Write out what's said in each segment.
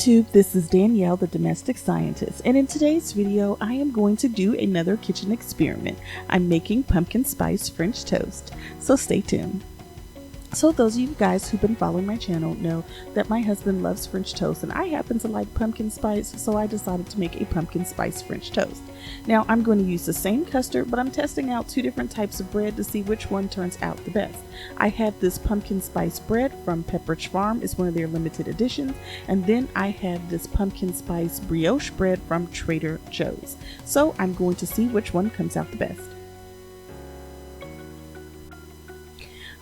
YouTube, this is Danielle, the domestic scientist, and in today's video I am going to do another kitchen experiment. I'm making pumpkin spice French toast, so stay tuned. So those of you guys who've been following my channel know that my husband loves French toast and I happen to like pumpkin spice, so I decided to make a pumpkin spice French toast. Now I'm going to use the same custard, but I'm testing out two different types of bread to see which one turns out the best. I have this pumpkin spice bread from Pepperidge Farm, it's one of their limited editions, and then I have this pumpkin spice brioche bread from Trader Joe's. So I'm going to see which one comes out the best.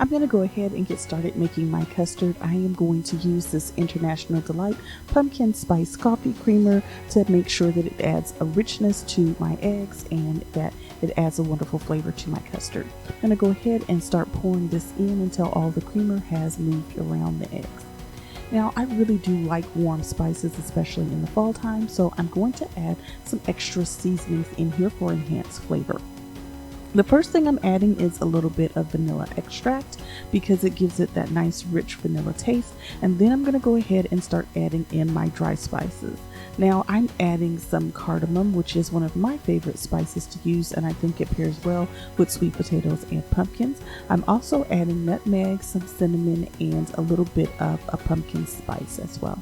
I'm going to go ahead and get started making my custard. I am going to use this International Delight pumpkin spice coffee creamer to make sure that it adds a richness to my eggs and that it adds a wonderful flavor to my custard. I'm going to go ahead and start pouring this in until all the creamer has moved around the eggs. Now I really do like warm spices, especially in the fall time, so I'm going to add some extra seasonings in here for enhanced flavor. The first thing I'm adding is a little bit of vanilla extract because it gives it that nice rich vanilla taste, and then I'm going to go ahead and start adding in my dry spices. Now I'm adding some cardamom, which is one of my favorite spices to use, and I think it pairs well with sweet potatoes and pumpkins. I'm also adding nutmeg, some cinnamon, and a little bit of a pumpkin spice as well.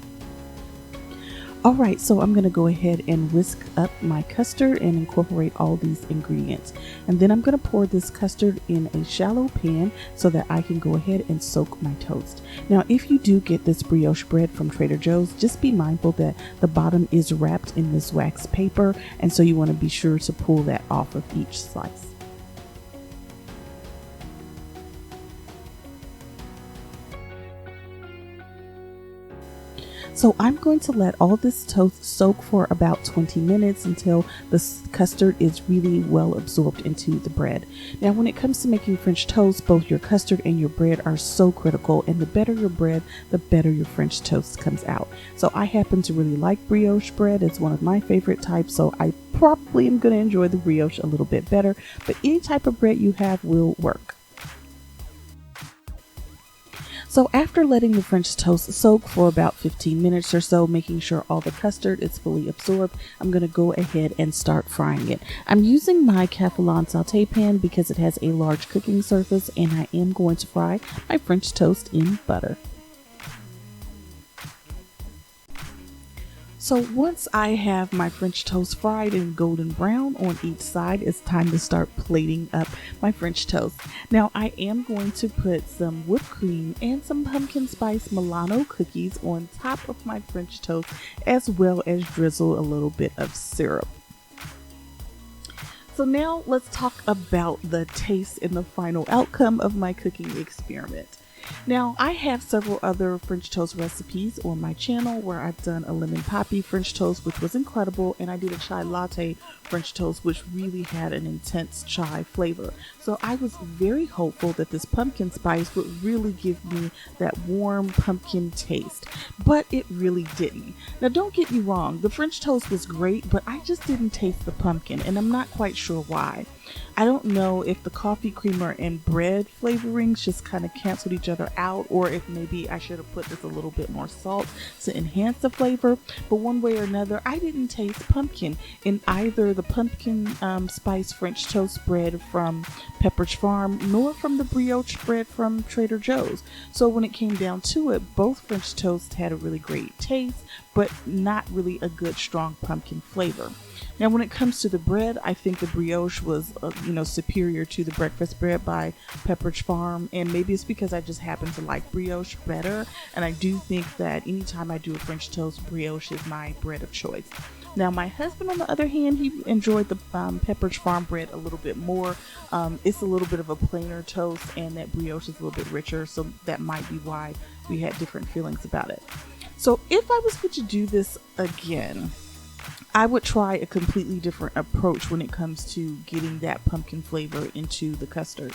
Alright, so I'm going to go ahead and whisk up my custard and incorporate all these ingredients. And then I'm going to pour this custard in a shallow pan so that I can go ahead and soak my toast. Now, if you do get this brioche bread from Trader Joe's, just be mindful that the bottom is wrapped in this wax paper, and so you want to be sure to pull that off of each slice. So I'm going to let all this toast soak for about 20 minutes until the custard is really well absorbed into the bread. Now when it comes to making French toast, both your custard and your bread are so critical, and the better your bread, the better your French toast comes out. So I happen to really like brioche bread. It's one of my favorite types, so I probably am going to enjoy the brioche a little bit better, but any type of bread you have will work. So after letting the French toast soak for about 15 minutes or so, making sure all the custard is fully absorbed, I'm going to go ahead and start frying it. I'm using my Teflon saute pan because it has a large cooking surface, and I am going to fry my French toast in butter. So once I have my French toast fried and golden brown on each side, it's time to start plating up my French toast. Now I am going to put some whipped cream and some pumpkin spice Milano cookies on top of my French toast, as well as drizzle a little bit of syrup. So now let's talk about the taste and the final outcome of my cooking experiment. Now, I have several other French toast recipes on my channel where I've done a lemon poppy French toast, which was incredible, and I did a chai latte French toast, which really had an intense chai flavor. So I was very hopeful that this pumpkin spice would really give me that warm pumpkin taste, but it really didn't. Now, don't get me wrong, the French toast was great, but I just didn't taste the pumpkin, and I'm not quite sure why. I don't know if the coffee creamer and bread flavorings just kind of canceled each other out, or if maybe I should have put just a little bit more salt to enhance the flavor, but one way or another, I didn't taste pumpkin in either the pumpkin spice French toast bread from Pepperidge Farm, nor from the brioche bread from Trader Joe's. So when it came down to it, both French toasts had a really great taste, but not really a good strong pumpkin flavor. Now when it comes to the bread, I think the brioche was superior to the breakfast bread by Pepperidge Farm, and maybe it's because I just happen to like brioche better, and I do think that anytime I do a French toast, brioche is my bread of choice. Now my husband, on the other hand, he enjoyed the Pepperidge Farm bread a little bit more. It's a little bit of a plainer toast, and that brioche is a little bit richer, so that might be why we had different feelings about it. So if I was going to do this again, I would try a completely different approach when it comes to getting that pumpkin flavor into the custard.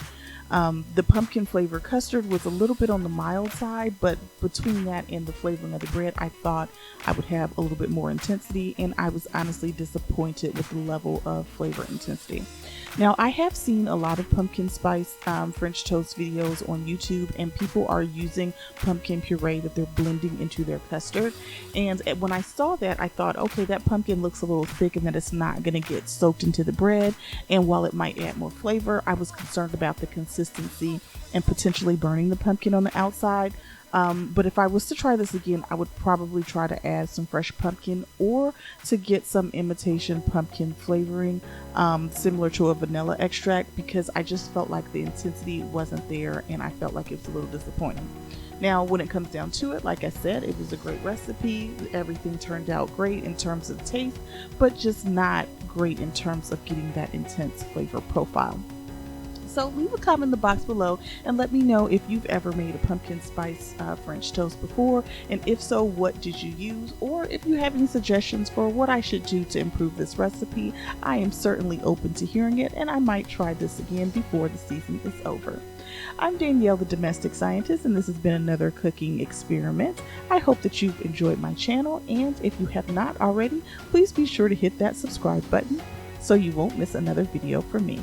The pumpkin flavor custard was a little bit on the mild side, but between that and the flavoring of the bread, I thought I would have a little bit more intensity, and I was honestly disappointed with the level of flavor intensity. Now, I have seen a lot of pumpkin spice French toast videos on YouTube, and people are using pumpkin puree that they're blending into their custard. And when I saw that, I thought, okay, that pumpkin looks a little thick and that it's not going to get soaked into the bread. And while it might add more flavor, I was concerned about the consistency and potentially burning the pumpkin on the outside. But if I was to try this again, I would probably try to add some fresh pumpkin or to get some imitation pumpkin flavoring, similar to a vanilla extract, because I just felt like the intensity wasn't there and I felt like it was a little disappointing. Now, when it comes down to it, like I said, it was a great recipe. Everything turned out great in terms of taste, but just not great in terms of getting that intense flavor profile. So leave a comment in the box below and let me know if you've ever made a pumpkin spice French toast before, and if so, what did you use, or if you have any suggestions for what I should do to improve this recipe. I am certainly open to hearing it, and I might try this again before the season is over. I'm Danielle, the Domestic Scientist, and this has been another cooking experiment. I hope that you've enjoyed my channel, and if you have not already, please be sure to hit that subscribe button so you won't miss another video from me.